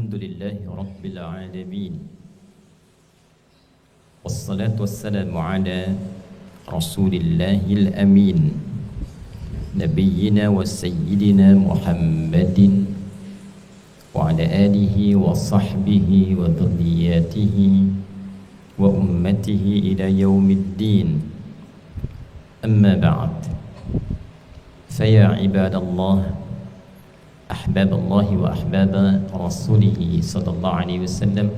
الحمد لله رب العالمين والصلاة والسلام على رسول الله الأمين نبينا وسيدنا محمد وعلى آله وصحبه وذرياته وأمته إلى يوم الدين. أما بعد، فيا عباد الله أحباب الله وأحباب رسوله صلى الله عليه وسلم،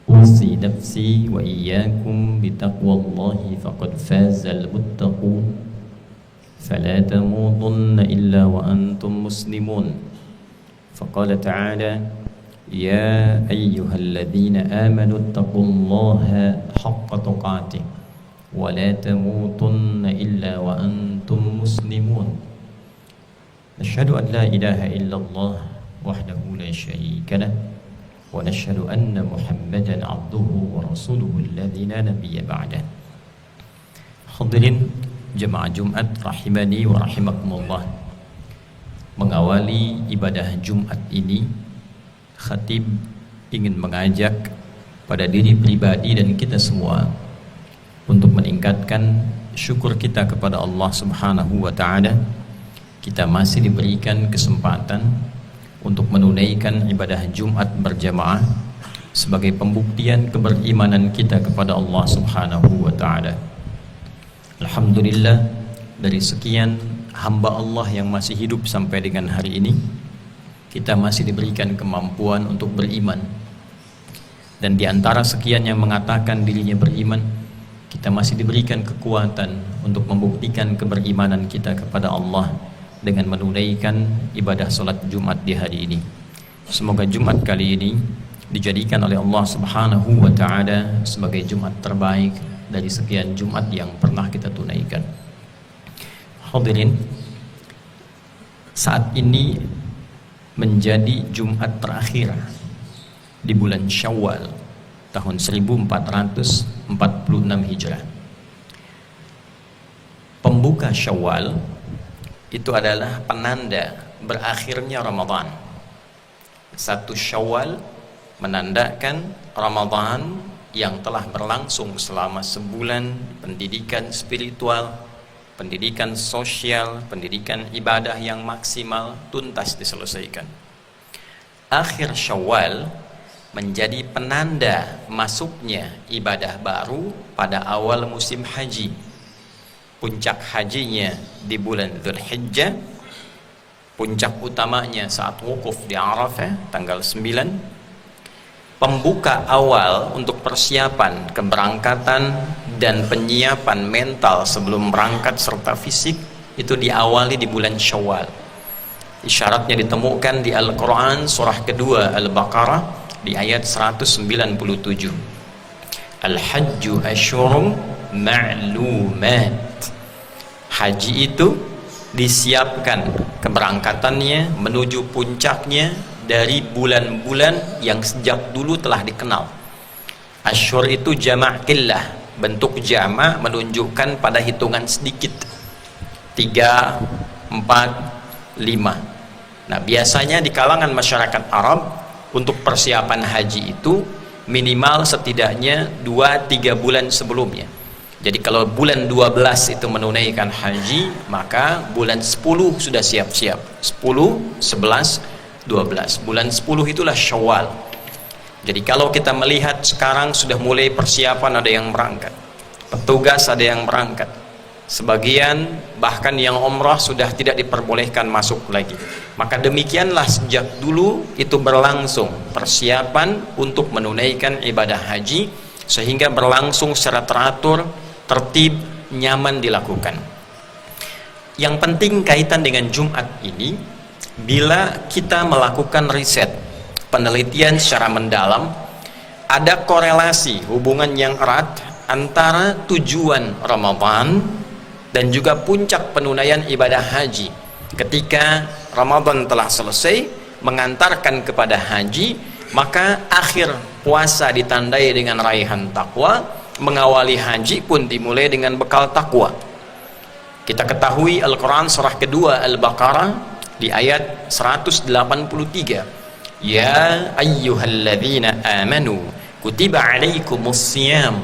أوصي نفسي وإياكم بتقوى الله فقد فاز المتقون، فلا تموتن إلا وأنتم مسلمون. فقال تعالى: يا أيها الذين آمنوا اتقوا الله حق تقاته ولا تموتن إلا وأنتم مسلمون. نشهد أن لا إله إلا الله وحده لا شريك له ونشهد أن محمدا عبده ورسوله الذي لا نبي بعده. Hadirin jemaah Jumat rahimani wa rahimakumullah. Mengawali ibadah Jumat ini, khatib ingin mengajak pada diri pribadi dan kita semua untuk meningkatkan syukur kita kepada Allah Subhanahu wa taala. Kita masih diberikan kesempatan untuk menunaikan ibadah Jumat berjamaah sebagai pembuktian keberimanan kita kepada Allah Subhanahu wa taala. Alhamdulillah, dari sekian hamba Allah yang masih hidup sampai dengan hari ini, kita masih diberikan kemampuan untuk beriman. Dan di antara sekian yang mengatakan dirinya beriman, kita masih diberikan kekuatan untuk membuktikan keberimanan kita kepada Allah dengan menunaikan ibadah salat Jumat di hari ini. Semoga Jumat kali ini dijadikan oleh Allah Subhanahu wa taala sebagai Jumat terbaik dari sekian Jumat yang pernah kita tunaikan. Hadirin, saat ini menjadi Jumat terakhir di bulan Syawal tahun 1446 Hijrah. Pembuka Syawal itu adalah penanda berakhirnya Ramadan. 1 Syawal menandakan Ramadan yang telah berlangsung selama sebulan, pendidikan spiritual, pendidikan sosial, pendidikan ibadah yang maksimal tuntas diselesaikan. Akhir Syawal menjadi penanda masuknya ibadah baru pada awal musim haji. Puncak hajinya di bulan Dzulhijjah, puncak utamanya saat wukuf di Arafah tanggal 9. Pembuka awal untuk persiapan keberangkatan dan penyiapan mental sebelum berangkat serta fisik itu diawali di bulan Syawal. Isyaratnya ditemukan di Al-Quran surah kedua Al-Baqarah di ayat 197. Al-Hajju asyurum ma'lumat. Haji itu disiapkan keberangkatannya menuju puncaknya dari bulan-bulan yang sejak dulu telah dikenal. Asyur itu jama' qillah, bentuk jama' menunjukkan pada hitungan sedikit, 3, 4, 5. Nah, biasanya di kalangan masyarakat Arab untuk persiapan haji itu minimal setidaknya 2-3 bulan sebelumnya. Jadi kalau bulan 12 itu menunaikan haji, maka bulan 10 sudah siap-siap. 10, 11, 12. Bulan 10 itulah Syawal. Jadi kalau kita melihat sekarang sudah mulai persiapan, ada yang berangkat, petugas ada yang berangkat, sebagian bahkan yang umrah sudah tidak diperbolehkan masuk lagi. Maka demikianlah sejak dulu itu berlangsung persiapan untuk menunaikan ibadah haji, sehingga berlangsung secara teratur, tertib, nyaman dilakukan. Yang penting kaitan dengan Jumat ini, bila kita melakukan riset, penelitian secara mendalam, ada korelasi hubungan yang erat antara tujuan Ramadan dan juga puncak penunaian ibadah haji. Ketika Ramadan telah selesai mengantarkan kepada haji, maka akhir puasa ditandai dengan raihan takwa, mengawali haji pun dimulai dengan bekal takwa. Kita ketahui Al-Quran surah kedua Al-Baqarah di ayat 183 Ya ayyuhalladzina amanu kutiba alaikumusiyam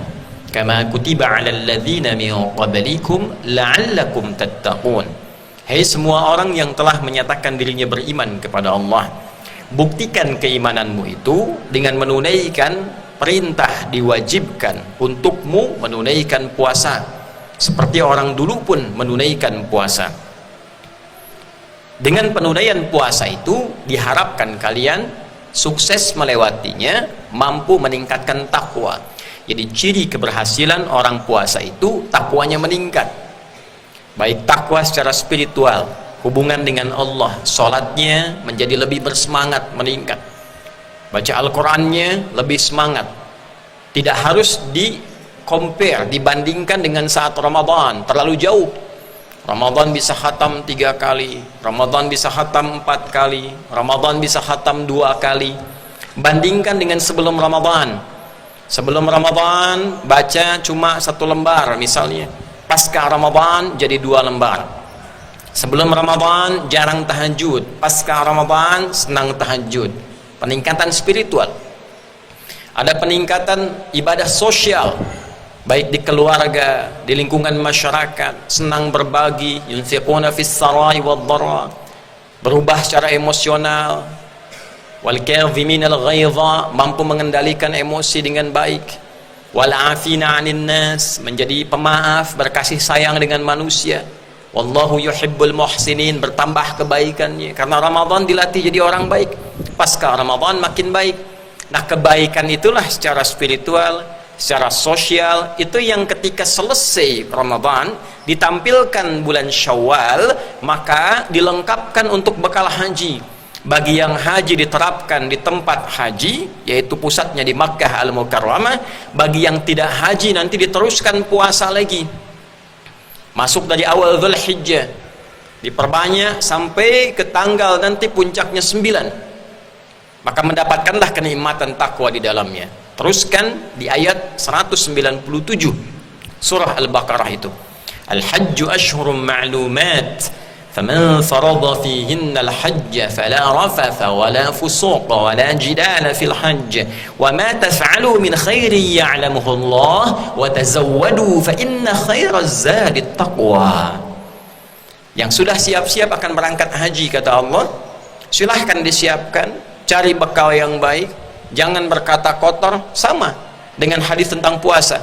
kama kutiba alal ladzina min qablikum la'allakum tattaqun. Hai semua orang yang telah menyatakan dirinya beriman kepada Allah, buktikan keimananmu itu dengan menunaikan perintah, diwajibkan untukmu menunaikan puasa seperti orang dulu pun menunaikan puasa. Dengan penunaian puasa itu diharapkan kalian sukses melewatinya, mampu meningkatkan takwa. Jadi ciri keberhasilan orang puasa itu takwanya meningkat, baik takwa secara spiritual, hubungan dengan Allah, sholatnya menjadi lebih bersemangat, meningkat, baca Al-Qurannya lebih semangat. Tidak harus di-compare, dibandingkan dengan saat Ramadan, terlalu jauh. Ramadan bisa khatam 3 kali, Ramadan bisa khatam 4 kali, Ramadan bisa khatam 2 kali. Bandingkan dengan sebelum Ramadan. Sebelum Ramadan baca cuma 1 lembar misalnya, pasca Ramadan jadi 2 lembar. Sebelum Ramadan jarang tahajud, pasca Ramadan senang tahajud. Peningkatan spiritual. Ada peningkatan ibadah sosial, baik di keluarga, di lingkungan masyarakat, senang berbagi, yunfiquna fis sarai wad dharra, berubah secara emosional, wal kadhiminal ghaidha, mampu mengendalikan emosi dengan baik, wal afina 'anil nas, menjadi pemaaf, berkasih sayang dengan manusia, wallahu yuhibbul muhsinin, bertambah kebaikannya karena Ramadan dilatih jadi orang baik, pasca Ramadan makin baik. Nah, kebaikan itulah secara spiritual, secara sosial, itu yang ketika selesai Ramadan ditampilkan bulan Syawal, maka dilengkapkan untuk bekal haji. Bagi yang haji diterapkan di tempat haji, yaitu pusatnya di Makkah Al-Mukarramah. Bagi yang tidak haji nanti diteruskan puasa lagi, masuk dari awal Dzulhijjah, diperbanyak sampai ke tanggal nanti puncaknya 9, maka mendapatkanlah kenikmatan takwa di dalamnya. Teruskan di ayat 197 surah Al-Baqarah itu, Al-Hajju ashhurum ma'lumat faman farada fihinna al-hajja fala rafatha wala fusuqa wala jidala fil hajj wa ma taf'alu min khairin ya'lamuhu Allah wa tazawwadu fa inna khairaz zadi taqwa. Yang sudah siap-siap akan berangkat haji, kata Allah, silahkan disiapkan, cari bekal yang baik, jangan berkata kotor, sama dengan hadis tentang puasa.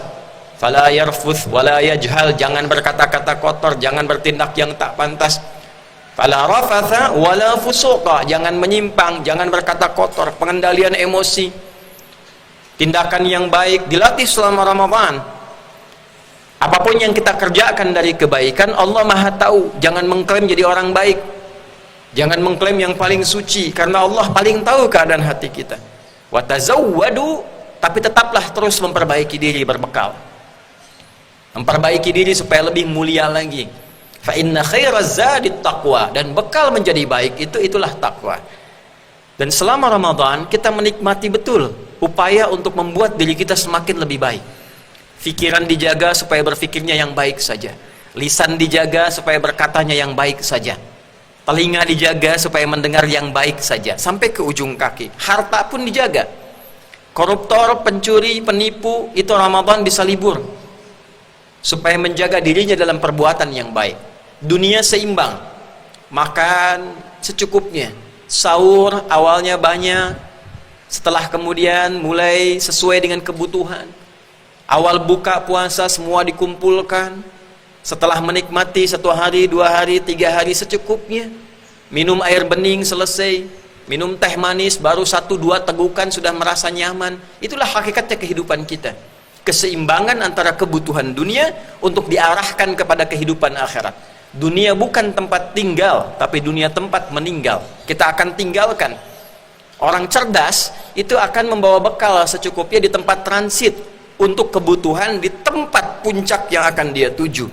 Fala yarfuth wala yajhal, jangan berkata-kata kotor, jangan bertindak yang tak pantas. Fala rafatha wala fusuqa, jangan menyimpang, jangan berkata kotor, pengendalian emosi. Tindakan yang baik dilatih selama Ramadan. Apapun yang kita kerjakan dari kebaikan, Allah Maha tahu. Jangan mengklaim jadi orang baik, jangan mengklaim yang paling suci, karena Allah paling tahu keadaan hati kita. Wa tazawwadu, tapi tetaplah terus memperbaiki diri, berbekal, memperbaiki diri supaya lebih mulia lagi. Fa inna khairaz zadi taqwa, dan bekal menjadi baik itulah takwa. Dan selama Ramadan kita menikmati betul upaya untuk membuat diri kita semakin lebih baik. Pikiran dijaga supaya berpikirnya yang baik saja, lisan dijaga supaya berkatanya yang baik saja, telinga dijaga supaya mendengar yang baik saja, sampai ke ujung kaki. Harta pun dijaga. Koruptor, pencuri, penipu, itu Ramadan bisa libur supaya menjaga dirinya dalam perbuatan yang baik. Dunia seimbang, makan secukupnya, sahur awalnya banyak, setelah kemudian mulai sesuai dengan kebutuhan. Awal buka puasa semua dikumpulkan, setelah menikmati 1 hari, 2 hari, 3 hari secukupnya. Minum air bening selesai, minum teh manis baru 1-2 tegukan sudah merasa nyaman. Itulah hakikatnya kehidupan kita, keseimbangan antara kebutuhan dunia untuk diarahkan kepada kehidupan akhirat. Dunia bukan tempat tinggal, tapi dunia tempat meninggal. Kita akan tinggalkan. Orang cerdas itu akan membawa bekal secukupnya di tempat transit untuk kebutuhan di tempat puncak yang akan dia tuju.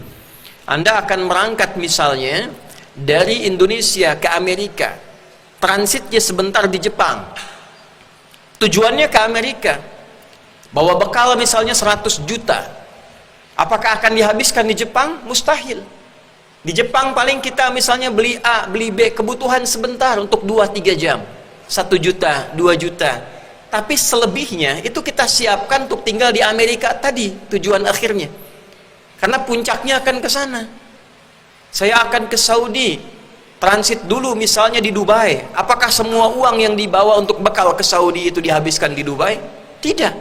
Anda akan berangkat misalnya dari Indonesia ke Amerika, transitnya sebentar di Jepang, tujuannya ke Amerika, bawa bekal misalnya 100 juta. Apakah akan dihabiskan di Jepang? Mustahil. Di Jepang paling kita misalnya beli A, beli B, kebutuhan sebentar untuk 2-3 jam. 1 juta, 2 juta. Tapi selebihnya itu kita siapkan untuk tinggal di Amerika tadi, tujuan akhirnya. Karena puncaknya akan ke sana. Saya akan ke Saudi, transit dulu misalnya di Dubai. Apakah semua uang yang dibawa untuk bekal ke Saudi itu dihabiskan di Dubai? Tidak.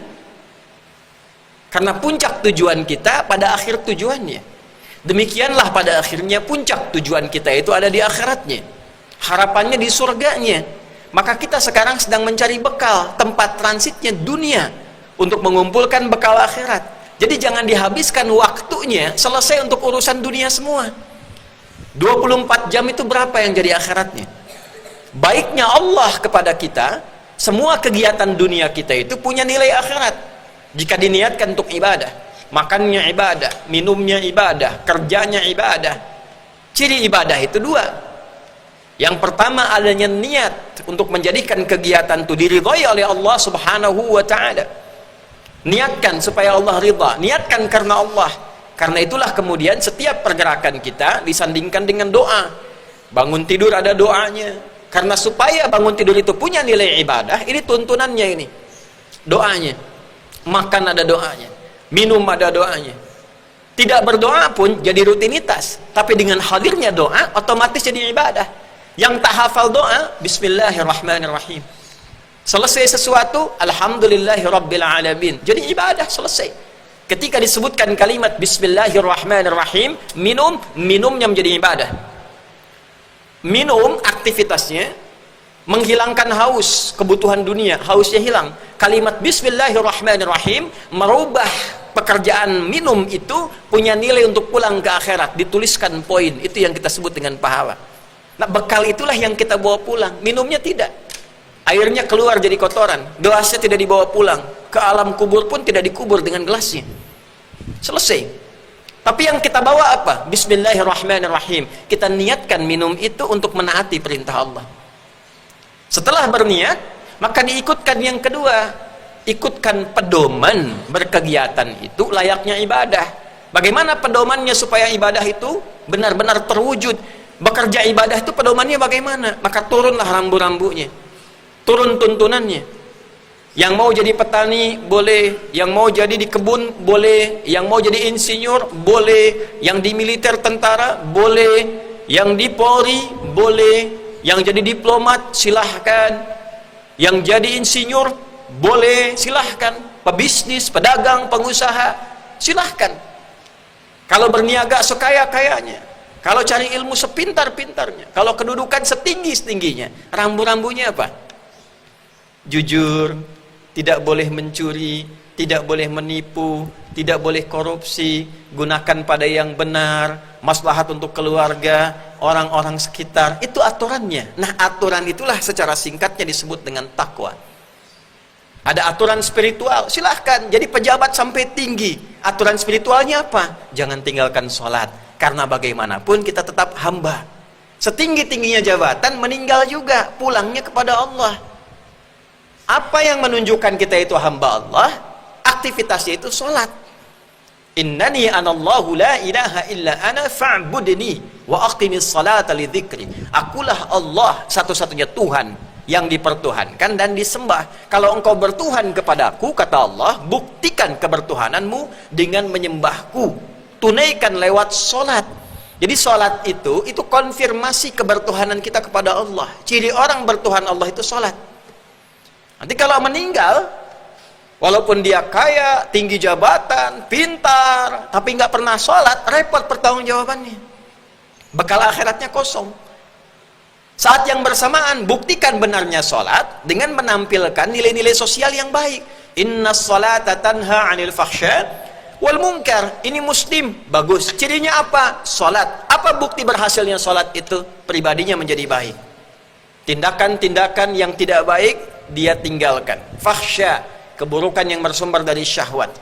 Karena puncak tujuan kita pada akhir tujuannya. Demikianlah pada akhirnya puncak tujuan kita itu ada di akhiratnya. Harapannya di surganya. Maka kita sekarang sedang mencari bekal, tempat transitnya dunia untuk mengumpulkan bekal akhirat. Jadi jangan dihabiskan waktunya selesai untuk urusan dunia semua. 24 jam itu berapa yang jadi akhiratnya? Baiknya Allah kepada kita, semua kegiatan dunia kita itu punya nilai akhirat. Jika diniatkan untuk ibadah, makannya ibadah, minumnya ibadah, kerjanya ibadah. Ciri ibadah itu 2. Yang pertama adanya niat untuk menjadikan kegiatan itu diridhai oleh Allah Subhanahu wa taala. Niatkan supaya Allah ridha, niatkan karena Allah. Karena itulah kemudian setiap pergerakan kita disandingkan dengan doa. Bangun tidur ada doanya. Karena supaya bangun tidur itu punya nilai ibadah, ini tuntunannya ini. Doanya. Makan ada doanya, minum ada doanya. Tidak berdoa pun jadi rutinitas, tapi dengan hadirnya doa otomatis jadi ibadah. Yang tak hafal doa, bismillahirrahmanirrahim. Selesai sesuatu, alhamdulillahirrabbilalamin. Jadi ibadah selesai. Ketika disebutkan kalimat bismillahirrahmanirrahim, minumnya menjadi ibadah. Minum aktivitasnya menghilangkan haus, kebutuhan dunia, hausnya hilang. Kalimat bismillahirrahmanirrahim merubah pekerjaan minum itu punya nilai untuk pulang ke akhirat, dituliskan poin, itu yang kita sebut dengan pahala. Nah, bekal itulah yang kita bawa pulang, minumnya tidak. Airnya keluar jadi kotoran, gelasnya tidak dibawa pulang, ke alam kubur pun tidak dikubur dengan gelasnya. Selesai. Tapi yang kita bawa apa? Bismillahirrahmanirrahim. Kita niatkan minum itu untuk menaati perintah Allah. Setelah berniat, maka diikutkan yang kedua, ikutkan pedoman berkegiatan itu layaknya ibadah. Bagaimana pedomannya supaya ibadah itu benar-benar terwujud? Bekerja ibadah itu pedomannya bagaimana? Maka turunlah rambu-rambunya, turun tuntunannya. Yang mau jadi petani boleh, yang mau jadi di kebun boleh, yang mau jadi insinyur boleh, yang di militer tentara boleh, yang di Polri boleh, yang jadi diplomat silahkan, yang jadi insinyur boleh silahkan, pebisnis, pedagang, pengusaha silahkan. Kalau berniaga sekaya-kayanya, kalau cari ilmu sepintar-pintarnya, kalau kedudukan setinggi-tingginya, rambu-rambunya apa? Jujur, tidak boleh mencuri, tidak boleh menipu, tidak boleh korupsi, gunakan pada yang benar, maslahat untuk keluarga, orang-orang sekitar. Itu aturannya. Nah, aturan itulah secara singkatnya disebut dengan takwa. Ada aturan spiritual, silahkan jadi pejabat sampai tinggi. Aturan spiritualnya apa? Jangan tinggalkan sholat, karena bagaimanapun kita tetap hamba. Setinggi-tingginya jabatan, meninggal juga, pulangnya kepada Allah. Apa yang menunjukkan kita itu hamba Allah? Aktivitasnya itu sholat. Innani anallahu la ilaha illa ana fa'budni wa aqimis salata li dzikri. Akulah Allah, satu-satunya Tuhan yang dipertuhankan dan disembah. Kalau engkau bertuhan kepadaku, kata Allah, buktikan kebertuhananmu dengan menyembahku. Tunaikan lewat sholat. Jadi sholat itu konfirmasi kebertuhanan kita kepada Allah. Ciri orang bertuhan Allah itu sholat. Nanti kalau meninggal, walaupun dia kaya, tinggi jabatan, pintar, tapi nggak pernah sholat, repot pertanggungjawabannya. Bekal akhiratnya kosong. Saat yang bersamaan, buktikan benarnya sholat dengan menampilkan nilai-nilai sosial yang baik. Inna sholata tanha anil fahsya wal munkar. Ini muslim, bagus. Cirinya apa? Sholat. Apa bukti berhasilnya sholat itu? Pribadinya menjadi baik. Tindakan-tindakan yang tidak baik dia tinggalkan. Fahsya, keburukan yang bersumber dari syahwat.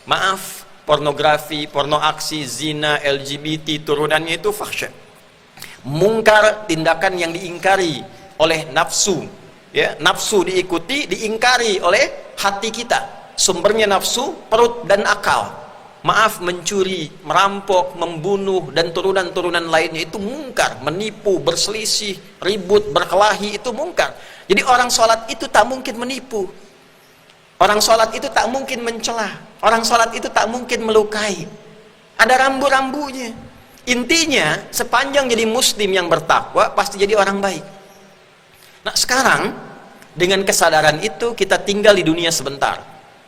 Maaf, pornografi, porno aksi, zina, LGBT, turunannya itu fahsya. Mungkar, tindakan yang diingkari oleh nafsu. Ya, nafsu diikuti, diingkari oleh hati kita. Sumbernya nafsu, perut dan akal. Maaf, mencuri, merampok, membunuh, dan turunan-turunan lainnya itu mungkar. Menipu, berselisih, ribut, berkelahi itu mungkar. Jadi orang sholat itu tak mungkin menipu. Orang sholat itu tak mungkin mencela. Orang sholat itu tak mungkin melukai. Ada rambu-rambunya. Intinya, sepanjang jadi muslim yang bertakwa, pasti jadi orang baik. Nah sekarang, dengan kesadaran itu, kita tinggal di dunia sebentar.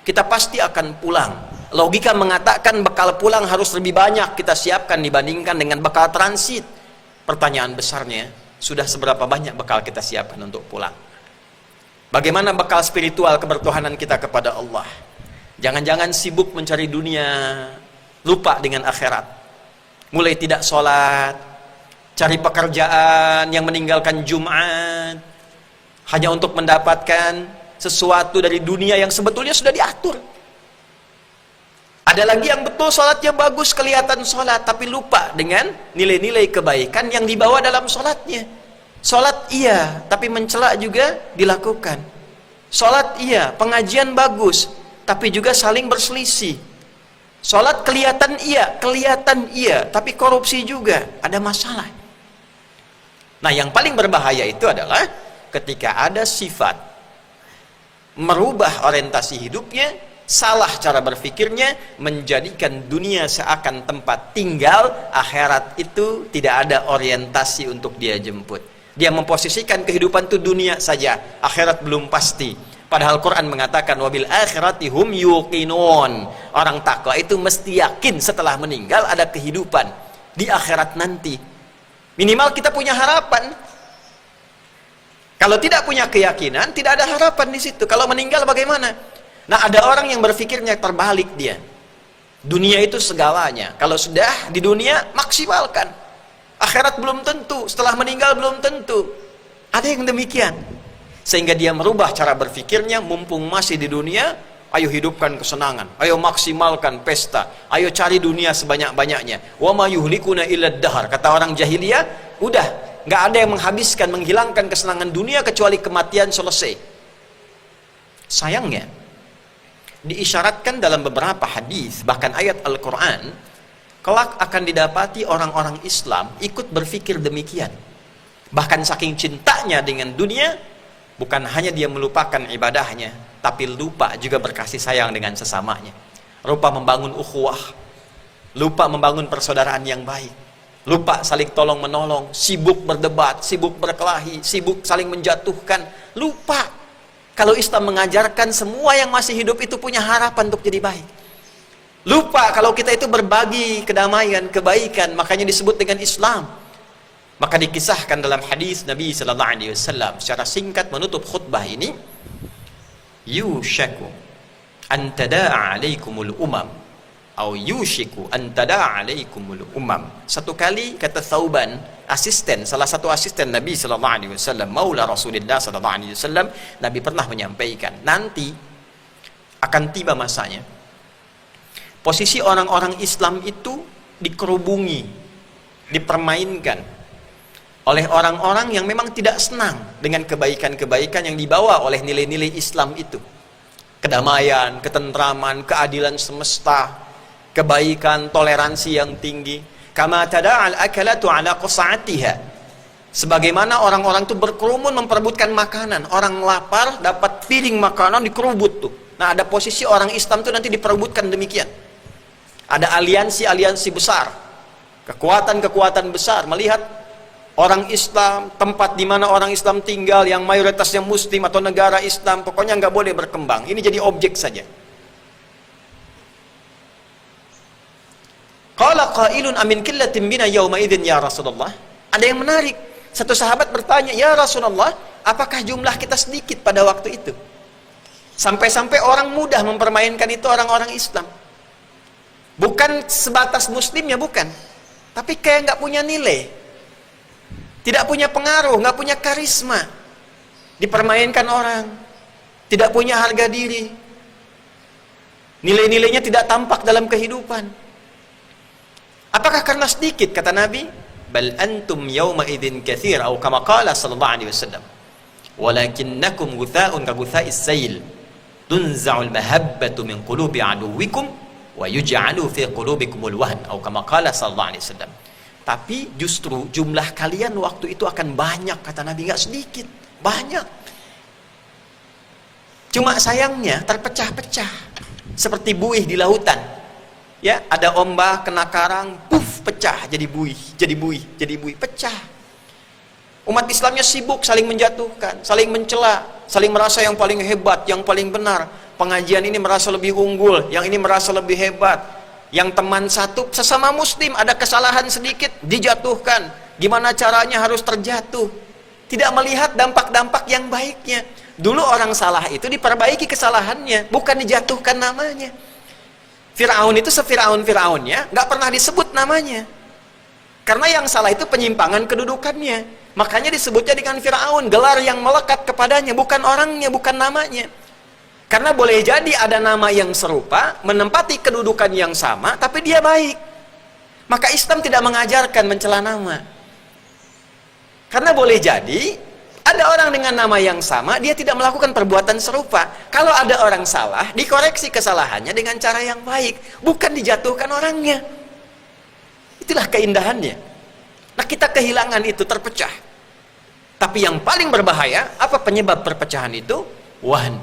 Kita pasti akan pulang. Logika mengatakan bekal pulang harus lebih banyak kita siapkan dibandingkan dengan bekal transit. Pertanyaan besarnya, sudah seberapa banyak bekal kita siapkan untuk pulang? Bagaimana bekal spiritual kebertuhanan kita kepada Allah? Jangan-jangan sibuk mencari dunia, lupa dengan akhirat. Mulai tidak sholat, cari pekerjaan yang meninggalkan Jumat, hanya untuk mendapatkan sesuatu dari dunia yang sebetulnya sudah diatur. Ada lagi yang betul sholatnya bagus, kelihatan sholat, tapi lupa dengan nilai-nilai kebaikan yang dibawa dalam sholatnya. Sholat iya, tapi mencela juga dilakukan. Sholat iya, pengajian bagus, tapi juga saling berselisih. Sholat kelihatan iya, tapi korupsi juga, ada masalah. Nah yang paling berbahaya itu adalah ketika ada sifat merubah orientasi hidupnya, salah cara berpikirnya, menjadikan dunia seakan tempat tinggal, akhirat itu tidak ada orientasi untuk dia jemput. Dia memposisikan kehidupan itu dunia saja, akhirat belum pasti. Padahal Quran mengatakan wabil akhirati hum yuqinun. Orang takwa itu mesti yakin setelah meninggal ada kehidupan di akhirat nanti. Minimal kita punya harapan. Kalau tidak punya keyakinan, tidak ada harapan di situ. Kalau meninggal bagaimana? Nah, ada orang yang berpikirnya terbalik dia. Dunia itu segalanya. Kalau sudah di dunia, maksimalkan. Akhirat belum tentu, setelah meninggal belum tentu. Ada yang demikian. Sehingga dia merubah cara berpikirnya, mumpung masih di dunia, ayo hidupkan kesenangan, ayo maksimalkan pesta, ayo cari dunia sebanyak-banyaknya. Wa ma yuhlikuna illa dahar. Kata orang jahiliyah, udah, nggak ada yang menghabiskan, menghilangkan kesenangan dunia kecuali kematian selesai. Sayangnya, diisyaratkan dalam beberapa hadis, bahkan ayat Al-Quran, kelak akan didapati orang-orang Islam ikut berpikir demikian. Bahkan saking cintanya dengan dunia, bukan hanya dia melupakan ibadahnya, tapi lupa juga berkasih sayang dengan sesamanya. Lupa membangun ukhuwah, lupa membangun persaudaraan yang baik, lupa saling tolong menolong, sibuk berdebat, sibuk berkelahi, sibuk saling menjatuhkan, lupa. Kalau Islam mengajarkan semua yang masih hidup itu punya harapan untuk jadi baik. Lupa kalau kita itu berbagi kedamaian, kebaikan, makanya disebut dengan Islam. Maka dikisahkan dalam hadis Nabi sallallahu alaihi wasallam secara singkat menutup khutbah ini, yushaku an tadaa alaikumul umam atau yushiku an tadaa alaikumul umam. Satu kali kata Thauban, asisten, salah satu asisten Nabi sallallahu alaihi wasallam, maula Rasulullah sallallahu alaihi wasallam, Nabi pernah menyampaikan, nanti akan tiba masanya posisi orang-orang Islam itu dikerubungi, dipermainkan oleh orang-orang yang memang tidak senang dengan kebaikan-kebaikan yang dibawa oleh nilai-nilai Islam itu. Kedamaian, ketentraman, keadilan semesta, kebaikan, toleransi yang tinggi. Kama tada'al akalatu ala qasa'atiha. Sebagaimana orang-orang itu berkerumun memperebutkan makanan. Orang lapar dapat piring makanan dikerubut tuh. Nah, ada posisi orang Islam itu nanti diperebutkan demikian. Ada aliansi-aliansi besar, kekuatan-kekuatan besar melihat orang Islam, tempat di mana orang Islam tinggal yang mayoritasnya Muslim atau negara Islam, pokoknya nggak boleh berkembang. Ini jadi objek saja. Qala qailun amin qillatin bina yawma idzin ya Rasulullah. Ada yang menarik. Satu sahabat bertanya, "Ya Rasulullah, apakah jumlah kita sedikit pada waktu itu?" Sampai-sampai orang mudah mempermainkan itu orang-orang Islam. Bukan sebatas muslimnya, bukan. Tapi kayak nggak punya nilai. Tidak punya pengaruh, nggak punya karisma. Dipermainkan orang. Tidak punya harga diri. Nilai-nilainya tidak tampak dalam kehidupan. Apakah karena sedikit? Kata Nabi, bal antum yawma idzin katsir atau kama qala sallallahu alaihi wasallam. Walakinnakum gutha'un ka gutha'is sayl. Tunza'ul mahabbatu min qulubi aduwikum wa yuj'alu fi qulubikumul wahn atau kama qala sallallahu alaihi wasallam. Tapi justru jumlah kalian waktu itu akan banyak, kata Nabi, nggak sedikit, banyak. Cuma sayangnya terpecah-pecah seperti buih di lautan. Ya, ada ombak kena karang, puf, pecah jadi buih, jadi buih, jadi buih, pecah. Umat Islamnya sibuk saling menjatuhkan, saling mencela, saling merasa yang paling hebat, yang paling benar. Pengajian ini merasa lebih unggul, yang ini merasa lebih hebat. Yang teman satu, sesama muslim, ada kesalahan sedikit, dijatuhkan. Gimana caranya harus terjatuh? Tidak melihat dampak-dampak yang baiknya. Dulu orang salah itu diperbaiki kesalahannya, bukan dijatuhkan namanya. Fir'aun itu se-Fir'aun-Fir'aunnya, nggak pernah disebut namanya. Karena yang salah itu penyimpangan kedudukannya. Makanya disebutnya dengan Fir'aun, gelar yang melekat kepadanya, bukan orangnya, bukan namanya. Karena boleh jadi ada nama yang serupa, menempati kedudukan yang sama, tapi dia baik. Maka Islam tidak mengajarkan mencela nama. Karena boleh jadi ada orang dengan nama yang sama, dia tidak melakukan perbuatan serupa. Kalau ada orang salah, dikoreksi kesalahannya dengan cara yang baik, bukan dijatuhkan orangnya. Itulah keindahannya. Nah, kita kehilangan itu, terpecah. Tapi yang paling berbahaya, apa penyebab perpecahan itu? Wahn.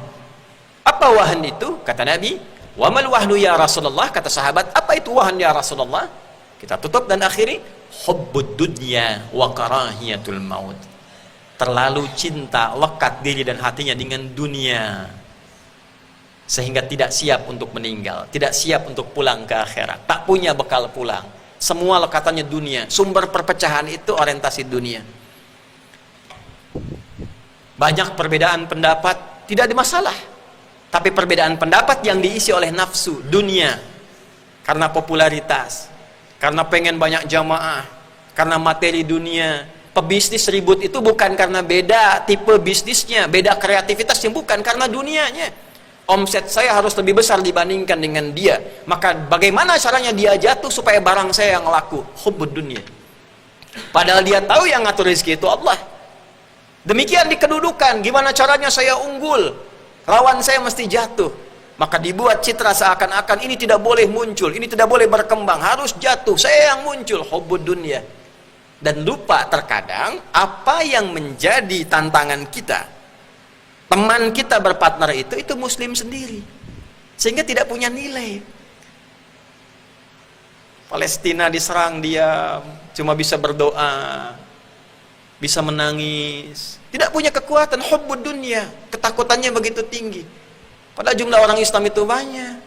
Apa wahn itu? Kata Nabi, wa mal wahnu ya Rasulullah, kata sahabat, apa itu wahn ya Rasulullah? Kita tutup dan akhiri, hubbud dunya wa karahiyatul maut. Terlalu cinta, lekat diri dan hatinya dengan dunia, sehingga tidak siap untuk meninggal, tidak siap untuk pulang ke akhirat, tak punya bekal pulang. Semua lekatannya dunia. Sumber perpecahan itu orientasi dunia. Banyak perbedaan pendapat, tidak ada masalah. Tapi perbedaan pendapat yang diisi oleh nafsu, dunia, karena popularitas, karena pengen banyak jamaah, karena materi dunia. Pebisnis ribut itu bukan karena beda tipe bisnisnya, beda kreativitasnya, bukan, karena dunianya. Omset saya harus lebih besar dibandingkan dengan dia, maka bagaimana caranya dia jatuh supaya barang saya yang laku? Hubbud dunia. Padahal dia tahu yang ngatur rezeki itu Allah. Demikian di kedudukan, gimana caranya saya unggul, lawan saya mesti jatuh. Maka dibuat citra seakan-akan ini tidak boleh muncul, ini tidak boleh berkembang, harus jatuh, saya yang muncul. Hubbud dunia. Dan lupa terkadang apa yang menjadi tantangan kita, teman kita berpartner itu muslim sendiri, sehingga tidak punya nilai. Palestina diserang, dia cuma bisa berdoa, bisa menangis, tidak punya kekuatan. Hubbud dunia, ketakutannya begitu tinggi. Padahal jumlah orang Islam itu banyak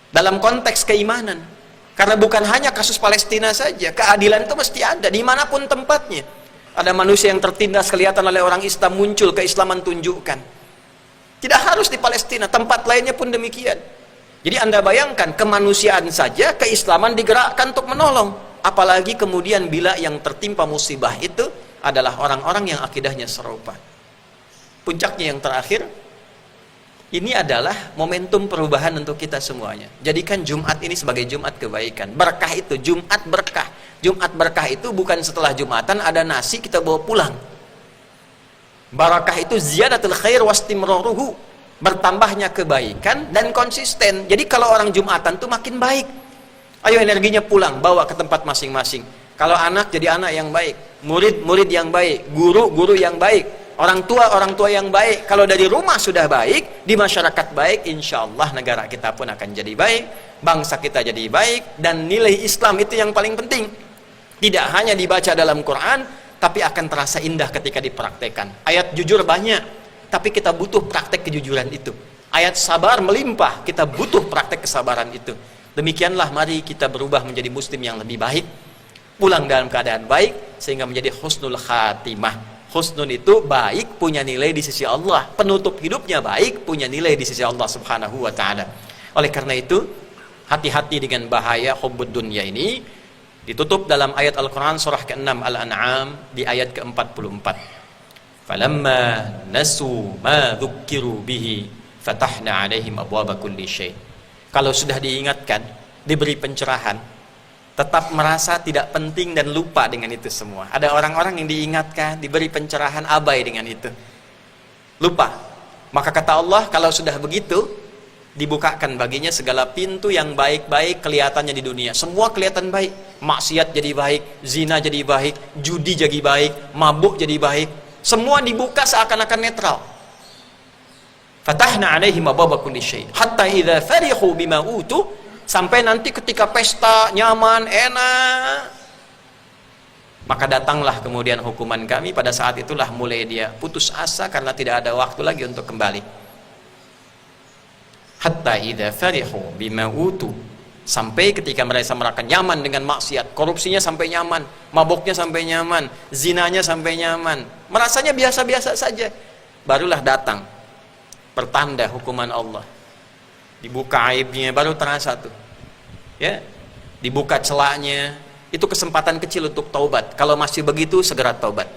dalam konteks keimanan. Karena bukan hanya kasus Palestina saja, keadilan itu mesti ada dimanapun tempatnya. Ada manusia yang tertindas kelihatan oleh orang Islam, muncul keislaman, tunjukkan. Tidak harus di Palestina, tempat lainnya pun demikian. Jadi Anda bayangkan, kemanusiaan saja keislaman digerakkan untuk menolong. Apalagi kemudian bila yang tertimpa musibah itu adalah orang-orang yang akidahnya serupa. Puncaknya yang terakhir, ini adalah momentum perubahan untuk kita semuanya. Jadikan Jumat ini sebagai Jumat kebaikan. Berkah itu, Jumat berkah. Jumat berkah itu bukan setelah Jumatan ada nasi kita bawa pulang. Barakah itu ziyadatul khair wastimraruhu. Bertambahnya kebaikan dan konsisten. Jadi kalau orang Jumatan tuh makin baik. Ayo energinya pulang, bawa ke tempat masing-masing. Kalau anak jadi anak yang baik, murid-murid yang baik, guru-guru yang baik. Orang tua yang baik. Kalau dari rumah sudah baik, di masyarakat baik, insya Allah negara kita pun akan jadi baik, bangsa kita jadi baik, dan nilai Islam itu yang paling penting. Tidak hanya dibaca dalam Quran, tapi akan terasa indah ketika dipraktekkan. Ayat jujur banyak, tapi kita butuh praktek kejujuran itu. Ayat sabar melimpah, kita butuh praktek kesabaran itu. Demikianlah mari kita berubah menjadi muslim yang lebih baik, pulang dalam keadaan baik, sehingga menjadi husnul khatimah. Husnun itu baik, punya nilai di sisi Allah. Penutup hidupnya baik, punya nilai di sisi Allah subhanahu wa ta'ala. Oleh karena itu, hati-hati dengan bahaya hubbud dunya ini. Ditutup dalam ayat Al-Quran surah ke-6 Al-An'am di ayat ke-44. Falamma nasu ma dzukkiru bihi fatahna alaihim abwaba kulli syai'. Kalau sudah diingatkan, diberi pencerahan, tetap merasa tidak penting dan lupa dengan itu semua. Ada orang-orang yang diingatkan, diberi pencerahan, abai dengan itu, lupa. Maka kata Allah, kalau sudah begitu, dibukakan baginya segala pintu yang baik-baik kelihatannya di dunia. Semua kelihatan baik. Maksiat jadi baik, zina jadi baik, judi jadi baik, mabuk jadi baik. Semua dibuka seakan-akan netral. Fatahna alaihim abwaaba kulli syai' hatta idza farihu bima utu, sampai nanti ketika pesta nyaman, enak, maka datanglah kemudian hukuman kami. Pada saat itulah mulai dia putus asa karena tidak ada waktu lagi untuk kembali. Hatta idza farihu bima utu, sampai ketika mereka nyaman dengan maksiat, korupsinya sampai nyaman, mabuknya sampai nyaman, zinanya sampai nyaman, merasanya biasa-biasa saja, barulah datang pertanda hukuman Allah. Dibuka aibnya, baru terasa tuh, ya, dibuka celaknya. Itu kesempatan kecil untuk taubat. Kalau masih begitu, segera taubat.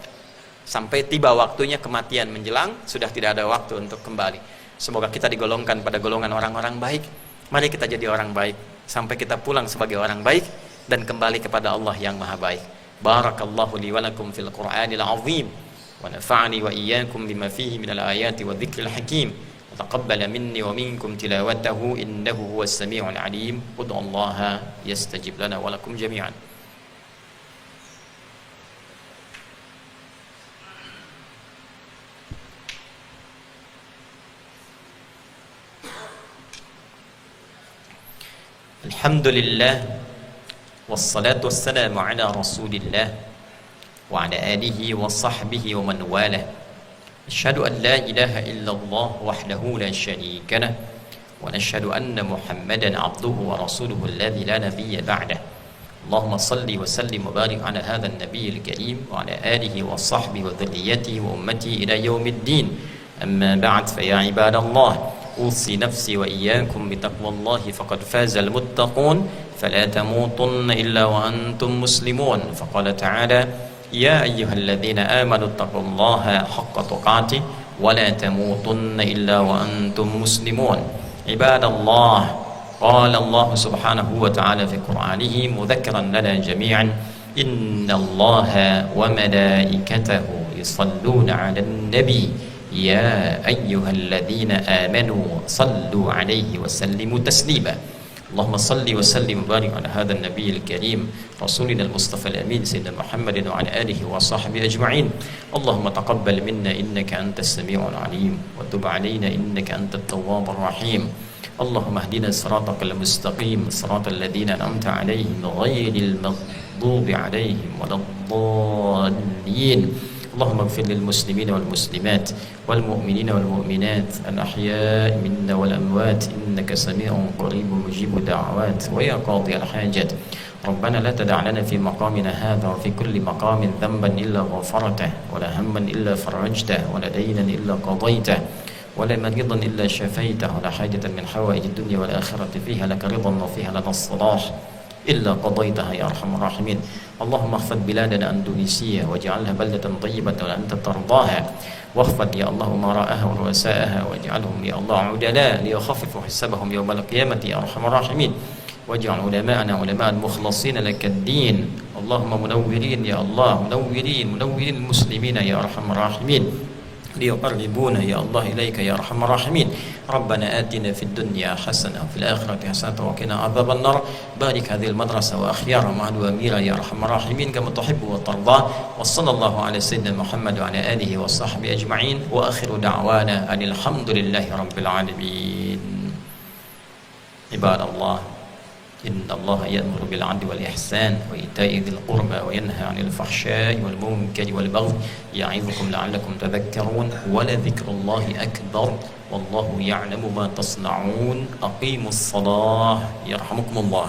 Sampai tiba waktunya kematian menjelang, sudah tidak ada waktu untuk kembali. Semoga kita digolongkan pada golongan orang-orang baik. Mari kita jadi orang baik sampai kita pulang sebagai orang baik dan kembali kepada Allah yang Maha Baik. Barakallahu li wa lakum fil Qur'anil azim wa nafa'ani wa iyyakum bima fihi minal ayati wa dzikril hakim. Wa taqabbala minni wa minkum tilawatahu innahu huwas samiul alim. Ud'ullaha yastajib lana wa lakum jami'an. Alhamdulillah wassalatu wassalamu ala rasulillah wa ala alihi wa sahbihi wa man walah. Asyhadu an la ilaha illallah wahdahu la syarika lah wa nashhadu anna Muhammadan abduhu wa rasuluhu alladzi la nabiyya ba'dah. Allahumma salli wa sallim wa barik ala hadzal nabiyil karim wa ala alihi wa sahbihi wa dhurriyyatihi wa ummatihi ila yaumiddin. Amma ba'd, fa ya ibadallah, أوصي نفسي وإياكم بتقوى الله فقد فاز المتقون فلا تموتن إلا وأنتم مسلمون. فقال تعالى يا أيها الذين آمنوا اتقوا الله حق تقاته ولا تموتن إلا وأنتم مسلمون. عباد الله، قال الله سبحانه وتعالى في قرآنه مذكرا لنا جميعا إن الله وملائكته يصلون على النبي يا أيها الذين آمنوا صلوا عليه وسلموا تسليما. اللهم صل وسلم وبارك على هذا النبي الكريم رسولنا المصطفى الأمين سيدنا محمد وعلى آله وصحبه أجمعين. اللهم تقبل منا إنك أنت السميع العليم وتب علينا إنك أنت التواب الرحيم. اللهم اهدنا صراطك المستقيم صراط الذين أنعمت عليهم غير المغضوب عليهم ولا الضالين. اللهم اغفر للمسلمين والمسلمات والمؤمنين والمؤمنات الأحياء منا والأموات إنك سميع قريب مجيب الدعوات ويا قاضي الحاجات. ربنا لا تدع لنا في مقامنا هذا وفي كل مقام ذنبا إلا غفرته ولا هما إلا فرجته ولا دينا إلا قضيته ولا مريضا إلا شفيته ولا حاجة من حوائج الدنيا والآخرة فيها لك رضا وفيها لنا الصلاح إلا قضيتها يا أرحم الراحمين. اللهم اخفض بلادنا أندونيسيا واجعلها بلدة طيبة وأنت ترضاها، واخفض يا الله أمراءها ورؤساءها واجعلهم يا الله عدلاء ليخففوا حسابهم يوم القيامة يا أرحم الراحمين. واجعل علماءنا علماء المخلصين لك الدين. اللهم منورين يا الله، منورين المسلمين يا أرحم الراحمين ليقربونا يا الله إليك يا أرحم الراحمين. ربنا آتنا في الدنيا حسنة وفي الآخرة حسنة وقنا عذاب النار. بارك هذه المدرسة وأخيار مع وأميرا يا أرحم الراحمين كما تحب وترضى. وصلى الله على سيدنا محمد وعلى آله وصحبه أجمعين. وآخر دعوانا أن الحمد لله رب العالمين. عباد الله، إن الله يأمر بالعدل والإحسان وإيتاء ذي القربى وينهى عن الفحشاء والمنكر والبغي يعظكم لعلكم تذكرون ولذكر الله أكبر والله يعلم ما تصنعون. أقيموا الصلاة يرحمكم الله.